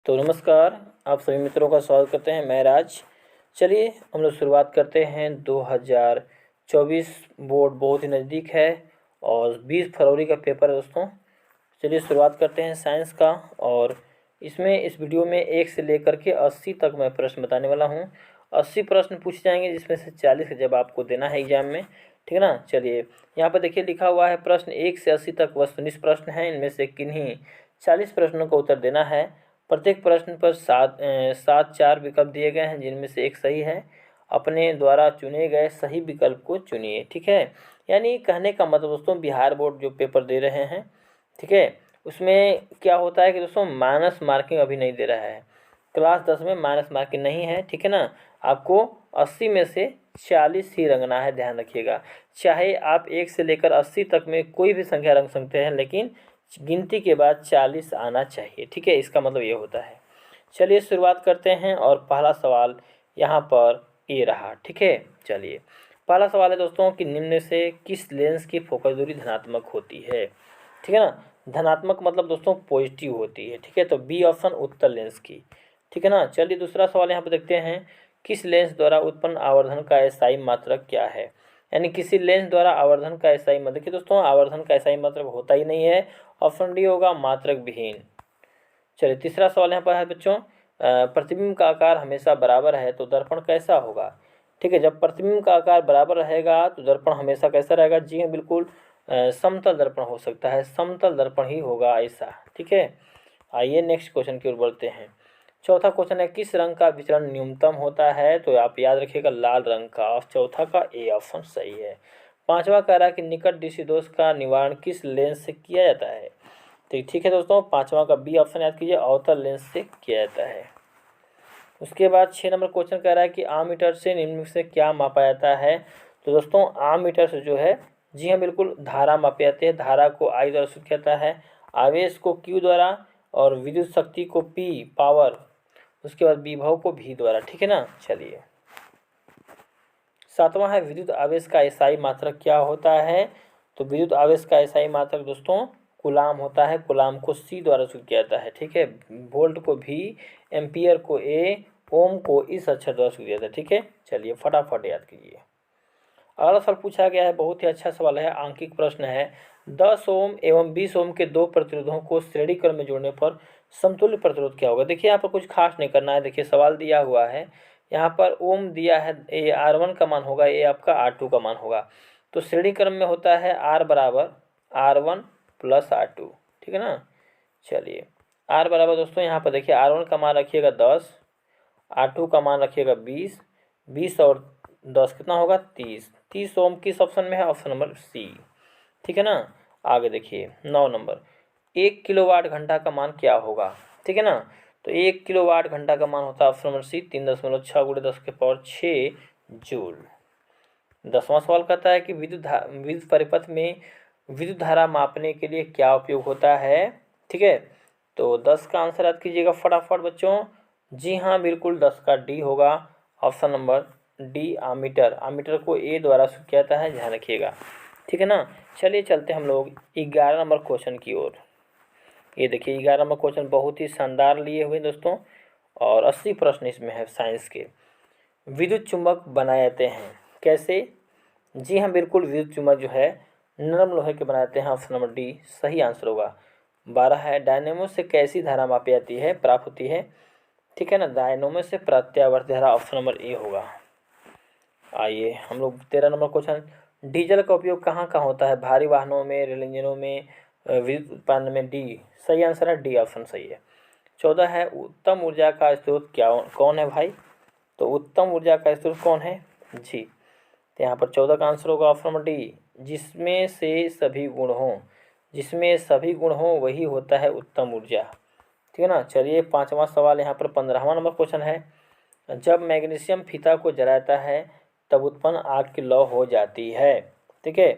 तो नमस्कार, आप सभी मित्रों का स्वागत करते हैं। मैं राज। चलिए हम लोग शुरुआत करते हैं। 2024 बोर्ड बहुत ही नज़दीक है और 20 फरवरी का पेपर है दोस्तों। चलिए शुरुआत करते हैं साइंस का। और इसमें इस वीडियो में 1 से लेकर के 80 तक मैं प्रश्न बताने वाला हूँ। 80 प्रश्न पूछे जाएंगे जिसमें से 40 का जवाब आपको देना है एग्जाम में, ठीक है ना। चलिए यहाँ पर देखिए लिखा हुआ है प्रश्न 1 से 80 तक वस्तुनिष्ठ प्रश्न हैं। इनमें से किन्हीं 40 प्रश्नों का उत्तर देना है। प्रत्येक प्रश्न पर सात चार विकल्प दिए गए हैं जिनमें से एक सही है। अपने द्वारा चुने गए सही विकल्प को चुनिए, ठीक है। यानी कहने का मतलब दोस्तों, बिहार बोर्ड जो पेपर दे रहे हैं, ठीक है, उसमें क्या होता है कि दोस्तों माइनस मार्किंग अभी नहीं दे रहा है। क्लास 10 में माइनस मार्किंग नहीं है, ठीक है ना। आपको 80 में से 40 ही रंगना है, ध्यान रखिएगा। चाहे आप 1 से लेकर 80 तक में कोई भी संख्या रंग सकते हैं, लेकिन गिनती के बाद 40 आना चाहिए, ठीक है। इसका मतलब ये होता है। चलिए शुरुआत करते हैं और पहला सवाल यहाँ पर ये रहा, ठीक है। चलिए पहला सवाल है दोस्तों कि निम्न से किस लेंस की फोकस दूरी धनात्मक होती है, ठीक है ना। धनात्मक मतलब दोस्तों पॉजिटिव होती है, ठीक है। तो बी ऑप्शन उत्तल लेंस की, ठीक है ना। चलिए दूसरा सवाल यहाँ पर देखते हैं। किस लेंस द्वारा उत्पन्न आवर्धन का एसआई मात्रक क्या है। यानी किसी लेंस द्वारा आवर्धन का एसआई मात्रक, देखिए दोस्तों आवर्धन का एसआई मात्रक होता ही नहीं है। ऑप्शन डी होगा मात्रक विहीन। चलिए तीसरा सवाल यहाँ पर है बच्चों, प्रतिबिंब का आकार हमेशा बराबर है तो दर्पण कैसा होगा। ठीक है, जब प्रतिबिंब का आकार बराबर रहेगा तो दर्पण हमेशा कैसा रहेगा। जी हाँ बिल्कुल, समतल दर्पण हो सकता है, समतल दर्पण ही होगा ऐसा, ठीक है। आइए नेक्स्ट क्वेश्चन की ओर बढ़ते हैं। चौथा क्वेश्चन है किस रंग का विचलन न्यूनतम होता है। तो आप याद रखिएगा लाल रंग का। चौथा का ए ऑप्शन सही है। पांचवा कह रहा है कि निकट दृष्टि दोष का निवारण किस लेंस से किया जाता है। तो ठीक है दोस्तों, पांचवा का बी ऑप्शन याद कीजिए, अवतल लेंस से किया जाता है। उसके बाद 6 नंबर क्वेश्चन कह रहा है कि आममीटर से निम्न से क्या मापा जाता है। तो दोस्तों आममीटर से जो है, जी हाँ बिल्कुल, धारा मापी जाती है। धारा को आई द्वारा सूचित किया जाता है, आवेश को क्यू द्वारा और विद्युत शक्ति को पी पावर, उसके बाद विभव को भी द्वारा, ठीक है ना। चलिए सातवां है विद्युत आवेश का एसआई मात्रक क्या होता है। तो विद्युत आवेश का एसआई मात्रक दोस्तों कूलाम होता है। कूलाम को सी द्वारा सूचित किया जाता है, ठीक है। वोल्ट को भी, एम्पियर को ए, ओम को इस अक्षर द्वारा सूचित किया जाता है, ठीक है। चलिए फटाफट याद कीजिए। अगला सवाल पूछा गया है, बहुत ही अच्छा सवाल है, आंकिक प्रश्न है। 10 ओम एवं 20 ओम के दो प्रतिरोधों को श्रेणी क्रम में जोड़ने पर समतुल्य प्रतिरोध क्या होगा। देखिए यहाँ पर कुछ खास नहीं करना है। देखिए सवाल दिया हुआ है, यहाँ पर ओम दिया है, ये R1 का मान होगा, ये आपका R2 का मान होगा। तो श्रेणी क्रम में होता है R बराबर R1 प्लस R2, ठीक है ना। चलिए R बराबर दोस्तों यहाँ पर देखिए R1 का मान रखिएगा 10, R2 का मान रखिएगा 20, 20 और 10 कितना होगा 30। 30 ओम किस ऑप्शन में है, ऑप्शन नंबर सी, ठीक है ना। आगे देखिए 9 नंबर, 1 किलोवाट घंटा का मान क्या होगा, ठीक है ना। तो 1 किलोवाट घंटा का मान होता है ऑप्शन नंबर सी 3.6 × 10⁶ जूल। 10वां सवाल कहता है कि विद्युत परिपथ में विद्युत धारा मापने के लिए क्या उपयोग होता है, ठीक है। तो 10 का आंसर याद कीजिएगा फटाफट बच्चों। जी हाँ बिल्कुल, 10 का डी होगा, option number D ammeter. Ammeter को ए द्वारा सूचित किया जाता है, ध्यान रखिएगा, ठीक है ना। चलिए चलते हम लोग 11 नंबर क्वेश्चन की ओर। ये देखिए 11 नंबर क्वेश्चन बहुत ही शानदार लिए हुए दोस्तों और 80 प्रश्न इसमें है साइंस के। विद्युत चुंबक बनाए जाते हैं कैसे। जी हाँ बिल्कुल, विद्युत चुंबक जो है नरम लोहे के बनाए जाते हैं, ऑप्शन नंबर डी सही आंसर होगा। 12 है डायनेमो से कैसी धारा मापी जाती है, प्राप्त होती है, ठीक है ना। डायनेमो से प्रत्यावर्ती धारा, ऑप्शन नंबर ए होगा। आइए हम लोग 13 नंबर क्वेश्चन, डीजल का उपयोग कहाँ कहाँ होता है। भारी वाहनों में, रेल इंजनों में, विद्युत उत्पादन में। डी सही आंसर है, डी ऑप्शन सही है। 14 है उत्तम ऊर्जा का स्रोत क्या कौन है भाई। तो उत्तम ऊर्जा का स्रोत कौन है जी। तो यहाँ पर 14 का आंसर होगा ऑप्शन नंबर डी, जिसमें से सभी गुण हों। जिसमें सभी गुण हों वही होता है उत्तम ऊर्जा, ठीक है ना। चलिए 5वां सवाल यहाँ पर 15वां नंबर क्वेश्चन है। जब मैग्नीशियम फीता को जलाता है तब उत्पन्न आग की लौ हो जाती है, ठीक है।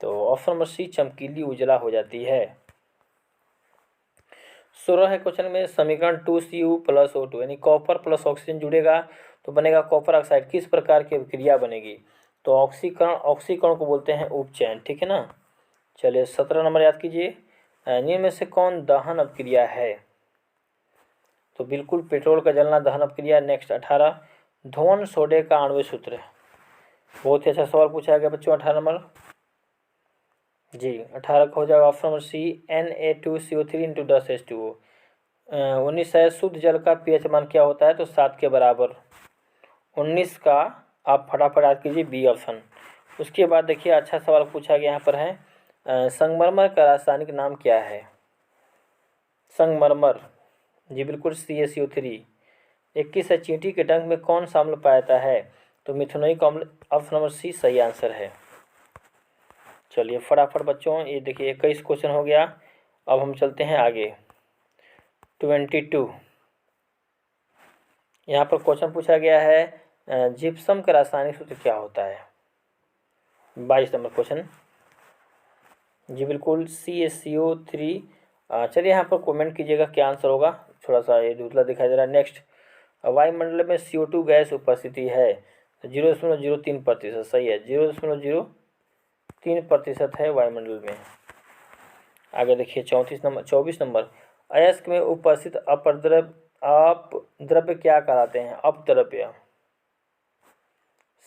तो ऑप्शन नंबर सी चमकीली उजला हो जाती है। 16 है क्वेश्चन में, समीकरण 2Cu + O2 यानी कॉपर प्लस ऑक्सीजन जुड़ेगा तो बनेगा कॉपर ऑक्साइड, किस प्रकार की अभिक्रिया बनेगी। तो ऑक्सीकरण को बोलते हैं उपचयन, ठीक है ना। चलिए 17 नंबर याद कीजिए, निम्न में से कौन दहन अभिक्रिया है। तो बिल्कुल पेट्रोल का जलना दहन अपक्रिया। नेक्स्ट 18 धोन सोडे का आणविक सूत्र। बहुत ही अच्छा सवाल पूछा गया बच्चों 18 नंबर। जी 18 का हो जाएगा option number C Na2CO3 into 10H2O। 19 है शुद्ध जल का pH मान क्या होता है, तो 7 के बराबर। 19 का आप फटाफट याद कीजिए बी ऑप्शन। उसके बाद देखिए अच्छा सवाल पूछा गया यहाँ पर है संगमरमर का रासायनिक नाम क्या है। संगमरमर, जी बिल्कुल CaCO3। 21 है चींटी के डंक में कौन सा अम्ल पाया जाता है, तो मिथुनोइक अम्ल, ऑप्शन नंबर सी सही आंसर है। चलिए फटाफट बच्चों ये देखिए 21 क्वेश्चन हो गया। अब हम चलते हैं आगे 22। यहाँ पर क्वेश्चन पूछा गया है जिप्सम का रासायनिक सूत्र क्या होता है। 22 नंबर क्वेश्चन, जी बिल्कुल CaCO3। चलिए यहाँ पर कमेंट कीजिएगा क्या आंसर होगा, थोड़ा सा ये धुंधला दिखाई दे रहा है। नेक्स्ट वायुमंडल में CO2 गैस उपस्थिति है, तो 0.03% सही है। 0.03% है वायुमंडल में। आगे देखिए 24 नंबर अयस्क में उपस्थित अपद्रव्य क्या कहलाते हैं। अपद्रव्य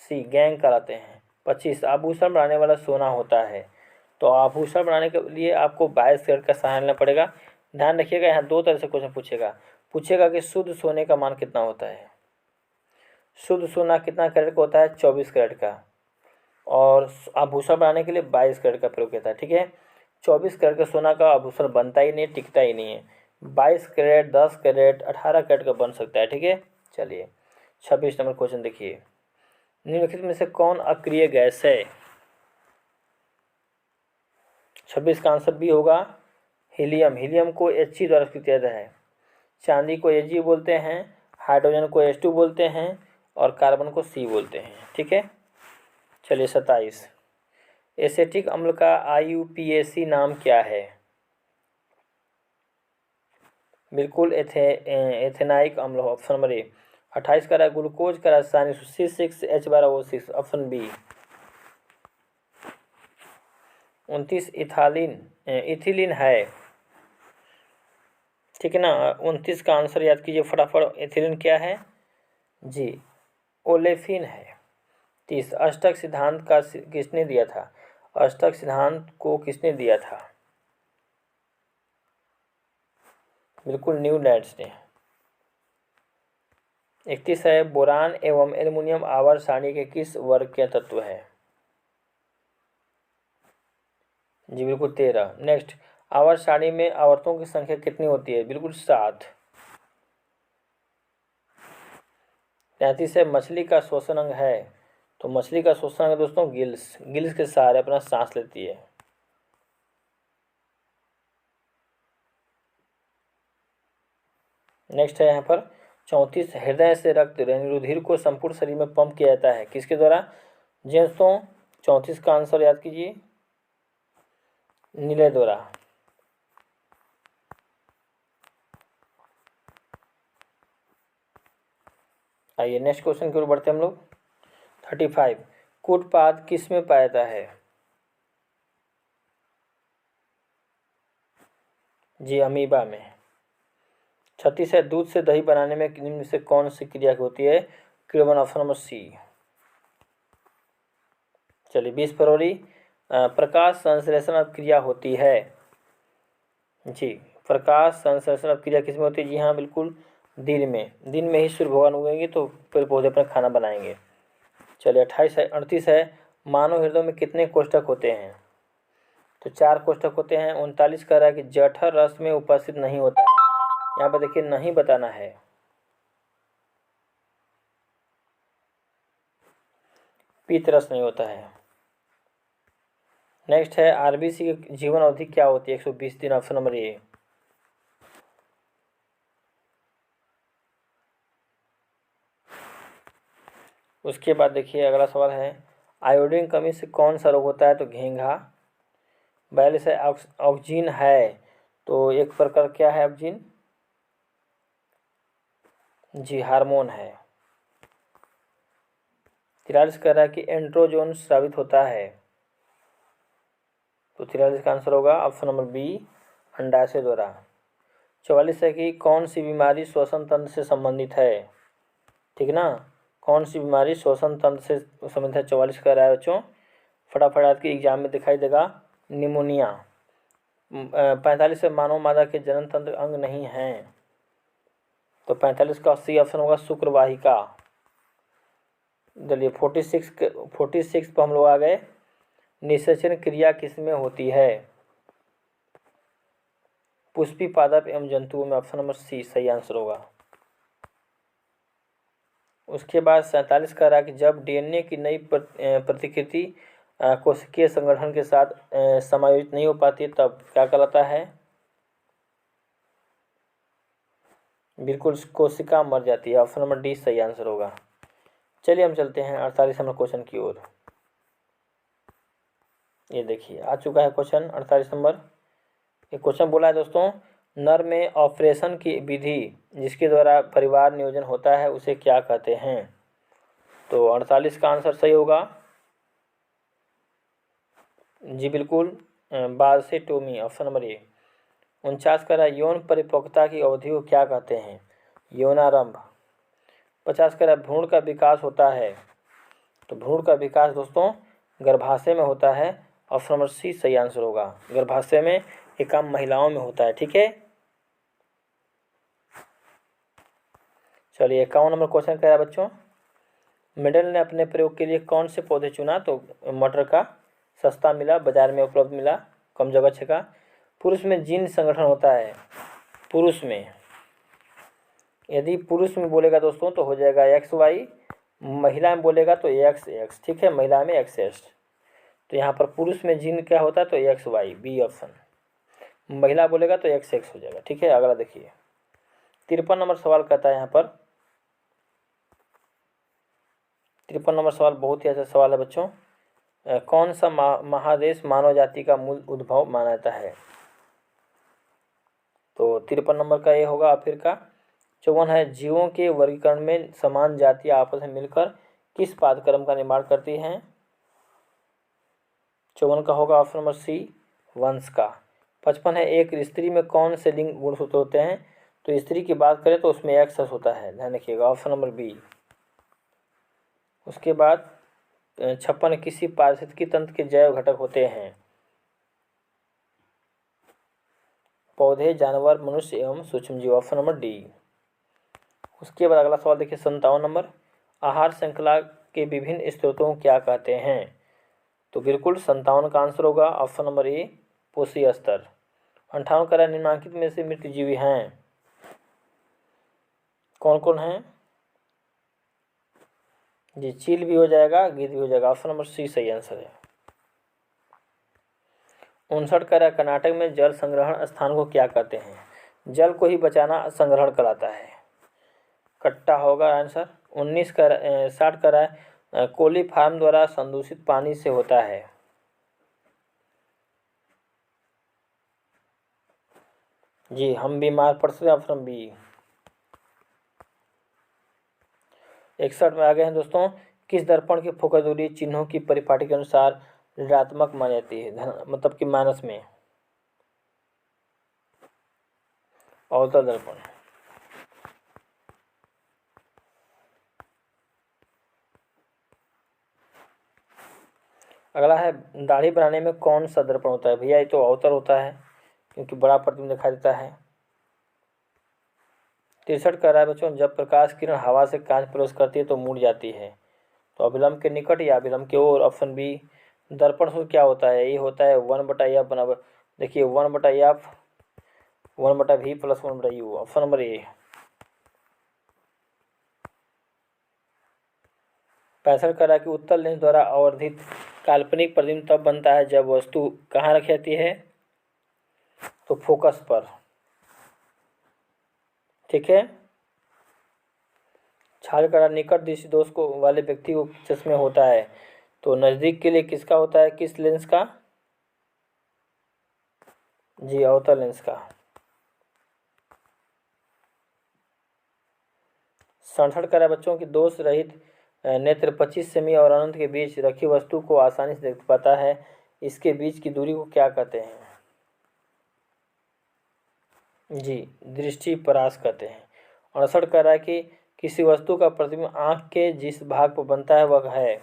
सी गैंग कहलाते हैं। 25 आभूषण बनाने वाला सोना होता है, तो आभूषण बनाने के लिए आपको 22 कैरेट का सहारा लेना पड़ेगा। ध्यान रखिएगा यहाँ दो तरह से क्वेश्चन पूछेगा कि शुद्ध सोने का मान कितना होता है। शुद्ध सोना कितना कैरेट का होता है, 24 कैरेट का, और आभूषण बनाने के लिए 22 कैरेट का प्रयोग किया था। ठीक है, 24 कैरेट का सोना का आभूषण बनता ही नहीं, टिकता ही नहीं है। 22 कैरेट, 10 कैरेट, 18 कैरेट का बन सकता है। ठीक है, चलिए 26 नंबर क्वेश्चन देखिए निम्नलिखित में से कौन अक्रिय गैस है। 26 का आंसर बी होगा हीलियम। हीलियम को He द्वारा प्रस्तुत किया जाता है। चांदी को Ag बोलते हैं, हाइड्रोजन को H2 बोलते हैं और कार्बन को C बोलते हैं। ठीक है, चलिए 27 एसेटिक अम्ल का IUPAC नाम क्या है। बिल्कुल एथेनाइक अम्ल, ऑप्शन नंबर ए। 28 का है ग्लूकोज का रासायनिक C6H12O6, ऑप्शन बी। 29 इथिलीन है। ठीक है ना, 29 का आंसर याद कीजिए फटाफट। एथिलीन क्या है, जी ओलेफिन है। 30 अष्टक सिद्धांत का किसने दिया था। अष्टक सिद्धांत को किसने दिया था, बिल्कुल न्यूटन ने। 31 है बोरान एवं एल्युमिनियम आवर्त सारणी के किस वर्ग के तत्व है। जी बिल्कुल 13। नेक्स्ट आवर्त सारणी में आवर्तों की संख्या कितनी होती है, बिल्कुल 7। 33 है मछली का श्वसन अंग है, तो मछली का श्वसन अंग दोस्तों गिल्स के सहारे अपना सांस लेती है। नेक्स्ट है यहाँ पर 34 हृदय से रक्त यानी रुधिर को संपूर्ण शरीर में पंप किया जाता है, किसके द्वारा। दोस्तों 34 का आंसर याद कीजिए नीले द्वारा। आइए नेक्स्ट क्वेश्चन की ओर बढ़ते हैं हम लोग। 35 कूटपाद किस में पाया जाता है, जी अमीबा में। 36 है दूध से दही बनाने में निम्न से कौन सी क्रिया होती है, किण्वन, ऑप्शन नंबर सी। चलिए 20 फरवरी प्रकाश संश्लेषण अभिक्रिया होती है, जी प्रकाश संश्लेषण अभिक्रिया किस में होती है, जी हाँ बिल्कुल दिन में ही सूर्य भगवान उगेंगे तो पेड़ पौधे अपना खाना बनाएंगे। चलिए 38 है मानव हृदय में कितने कोष्ठक होते हैं, तो 4 कोष्ठक होते हैं। 39 कह रहा है कि जठर रस में उपस्थित नहीं होता है, यहाँ पर देखिए नहीं बताना है। पीत रस नहीं होता है। नेक्स्ट है आरबीसी की जीवन अवधि क्या होती है, 120 दिन, ऑप्शन नंबर ए। उसके बाद देखिए अगला सवाल है आयोडीन कमी से कौन सा रोग होता है, तो घेंघा। 42 है ऑक्जीन है, तो एक प्रकार क्या है ऑक्जीन, जी हार्मोन है। 43 कह रहा है कि एंड्रोजोन स्रावित होता है, तो 43 का आंसर होगा ऑप्शन नंबर बी अंडाशय द्वारा। 44 है कि कौन सी बीमारी श्वसन तंत्र से संबंधित है, ठीक ना, कौन सी बीमारी श्वसन तंत्र से संबंधित है, 44 कह रहा है बच्चों। फटाफट आपके एग्जाम में दिखाई देगा, निमोनिया। 45 से मानव मादा के जनन तंत्र अंग नहीं हैं, तो 45 का सी ऑप्शन होगा शुक्रवाहिका। चलिए 46 पर हम लोग आ गए, निषेचन क्रिया किसमें होती है, पुष्पी पादप एवं जंतुओं में, ऑप्शन नंबर सी सही आंसर होगा। उसके बाद 47 कह रहा है कि जब डीएनए की नई प्रतिकृति कोशिकीय संगठन के साथ समायोजित नहीं हो पाती तब क्या कहलाता है, बिल्कुल कोशिका मर जाती है, ऑप्शन नंबर डी सही आंसर होगा। चलिए हम चलते हैं 48 नंबर क्वेश्चन की ओर। ये देखिए आ चुका है क्वेश्चन 48 नंबर। ये क्वेश्चन बोला है दोस्तों, नर में ऑपरेशन की विधि जिसके द्वारा परिवार नियोजन होता है उसे क्या कहते हैं, तो 48 का आंसर सही होगा जी बिल्कुल, बासेटोमी, ऑप्शन नंबर ए। 49 कह रहा है यौन परिपक्वता की अवधि को क्या कहते हैं, यौनारंभ। 50 कह रहा है भ्रूण का विकास होता है, तो भ्रूण का विकास दोस्तों गर्भाशय में होता है, ऑप्शन नंबर सी सही आंसर होगा। गर्भाशय में ये काम महिलाओं में होता है, ठीक है। चलिए 51 नंबर क्वेश्चन कह रहा है बच्चों, मेडल ने अपने प्रयोग के लिए कौन से पौधे चुना, तो मटर का, सस्ता मिला, बाजार में उपलब्ध मिला, कम जगह छका। पुरुष में जीन संगठन होता है, पुरुष में, यदि पुरुष में बोलेगा दोस्तों तो हो जाएगा XY, महिला में बोलेगा तो XX, ठीक है, महिला में XX। तो यहाँ पर पुरुष में जीन क्या होता है तो XY, बी ऑप्शन। महिला बोलेगा तो XX हो जाएगा, ठीक है। अगला देखिए 53 नंबर सवाल कहता है यहाँ पर, 53 नंबर सवाल बहुत ही अच्छा सवाल है बच्चों, कौन सा महादेश मानव जाति का मूल उद्भव माना जाता है, तो 53 नंबर का ये होगा अफ्रीका। 54 है जीवों के वर्गीकरण में समान जातियां आपस में मिलकर किस पाठ्यक्रम का निर्माण करती हैं, 54 का होगा ऑप्शन नंबर सी वंश का। 55 है एक स्त्री में कौन से लिंग गुणसूत्र होते हैं, तो स्त्री की बात करें तो उसमें XX होता है, ध्यान रखिएगा, ऑप्शन नंबर बी। उसके बाद 56 किसी पारिस्थितिकी तंत्र के जैव घटक होते हैं, पौधे, जानवर, मनुष्य एवं सूक्ष्मजीव, ऑप्शन नंबर डी। उसके बाद अगला सवाल देखिए 57 नंबर, आहार श्रृंखला के विभिन्न स्रोतों को क्या कहते हैं, तो बिल्कुल 57 का आंसर होगा ऑप्शन नंबर ए पोषी स्तर। 58 कह रहा है निम्नलिखित में से मृतजीवी हैं, कौन कौन हैं जी, चील भी हो जाएगा, गिद्ध भी हो जाएगा, ऑप्शन नंबर सी सही आंसर है। 59 कह रहा है कर्नाटक में जल संग्रहण स्थान को क्या कहते हैं, जल को ही बचाना संग्रहण कहलाता है, कट्टा होगा आंसर। 60 कह रहा है कोली फार्म द्वारा संदूषित पानी से होता है, जी हम बीमार पड़ सकते, ऑप्शन बी। 61 में आ गए हैं दोस्तों, किस दर्पण की फोकस दूरी चिन्हों की परिपाटी के अनुसार ऋणात्मक मानी जाती है, मतलब कि माइनस में, अवतल दर्पण। अगला है दाढ़ी बनाने में कौन सा दर्पण होता है, भैया ये तो अवतल होता है क्योंकि बड़ा प्रतिबिंब दिखाई देता है। 63 कह रहा है बच्चों जब प्रकाश किरण हवा से कांच प्रवेश करती है तो मुड़ जाती है, तो अभिलंब के निकट या अभिलंब की ओर, ऑप्शन बी। दर्पण सूत्र क्या होता है, ये होता है 1/f बराबर, देखिए 1/f 1/v plus 1/u, option number A. 65 कह रहा है कि उत्तल लेंस द्वारा आवर्धित काल्पनिक प्रतिबिंब तब बनता है जब वस्तु कहाँ रखी जाती है, तो फोकस पर, ठीक है। छाल करा निकट दृष्टि दोष को वाले व्यक्ति को चश्मे होता है, तो नज़दीक के लिए किसका होता है, किस लेंस का, जी अवतल लेंस का। 67 कह रहा है बच्चों की दोष रहित नेत्र 25 सेमी और अनंत के बीच रखी वस्तु को आसानी से देख पाता है, इसके बीच की दूरी को क्या कहते हैं, जी, दृष्टि परास कहते हैं। 68 कह रहा है कि किसी वस्तु का प्रतिबिंब आँख के जिस भाग पर बनता है वह है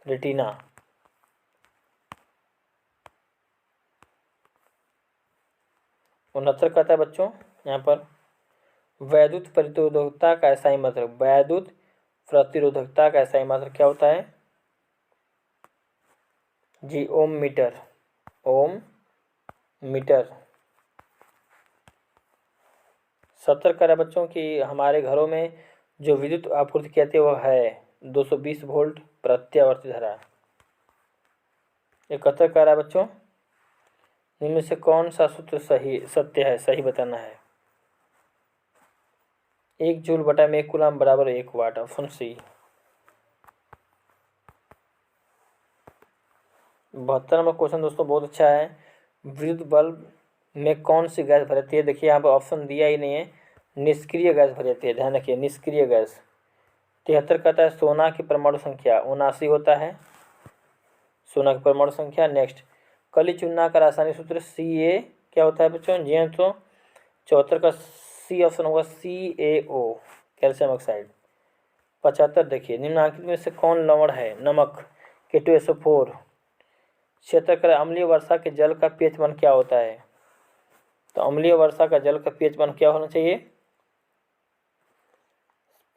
रेटिना। 69 कहता है बच्चों यहाँ पर वैद्युत प्रतिरोधकता का SI मात्रक, वैद्युत प्रतिरोधकता का SI मात्रक क्या होता है जी? ओम मीटर, ओम मीटर। 70 कह रहा है बच्चों कि हमारे घरों में जो विद्युत आपूर्ति की जाती है वह है 220 वोल्ट प्रत्यावर्ती धारा। 71 कह रहा है बच्चों इनमें से कौन सा सूत्र सत्य है, सही बताना है। 1 जूल बटा में 1 कूलम बराबर 1 वाट, ऑप्शन सी। 72 नंबर क्वेश्चन दोस्तों बहुत अच्छा है। विद्युत बल्ब में कौन सी गैस भरी जाती है? देखिए यहाँ पर ऑप्शन दिया ही नहीं है, निष्क्रिय गैस भरी जाती है, ध्यान रखिए निष्क्रिय गैस। 73 कहता है सोना की परमाणु संख्या 79 होता है, सोना की परमाणु संख्या। नेक्स्ट, कली चूना का रासायनिक सूत्र Ca क्या होता है बच्चों? जी हाँ, तो 74 का सी ऑप्शन होगा CaO, कैल्शियम ऑक्साइड। 75 देखिए निम्नलिखित में से कौन लवण है? नमक, K2SO4। 76 का अम्लीय वर्षा के जल का pH मान क्या होता है? तो अम्लीय वर्षा का जल का pH मान क्या होना चाहिए?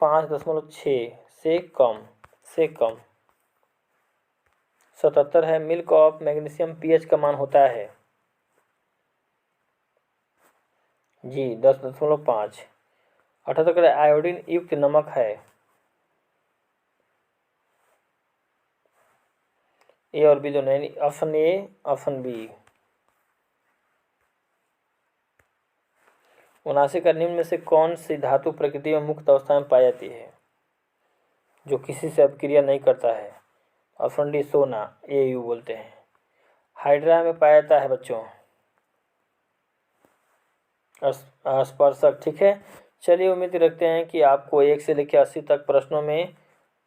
5.6 से कम। 77 है मिल्क ऑफ मैग्नीशियम pH का मान होता है जी 10.5। 78 का आयोडीन युक्त नमक है ए और बी दोनों, यानी ऑप्शन ए ऑप्शन बी। 79 का निम्न में से कौन सी धातु प्रकृति में मुक्त अवस्था में पाई जाती है जो किसी से अभिक्रिया नहीं करता है? ऑप्शन डी सोना, AU बोलते हैं। हाइड्रा में पाया जाता है बच्चों स्पर्शक, ठीक है। चलिए उम्मीद रखते हैं कि आपको 1 से लेकर 80 तक प्रश्नों में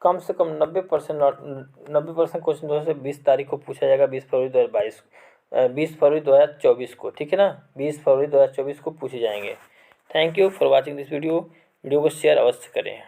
कम से कम 90% क्वेश्चन से 20 तारीख को पूछा जाएगा, 20 फरवरी 2024 को, ठीक है ना, 20 फरवरी 2024 को पूछे जाएंगे। Thank you for watching this video को शेयर अवश्य करें।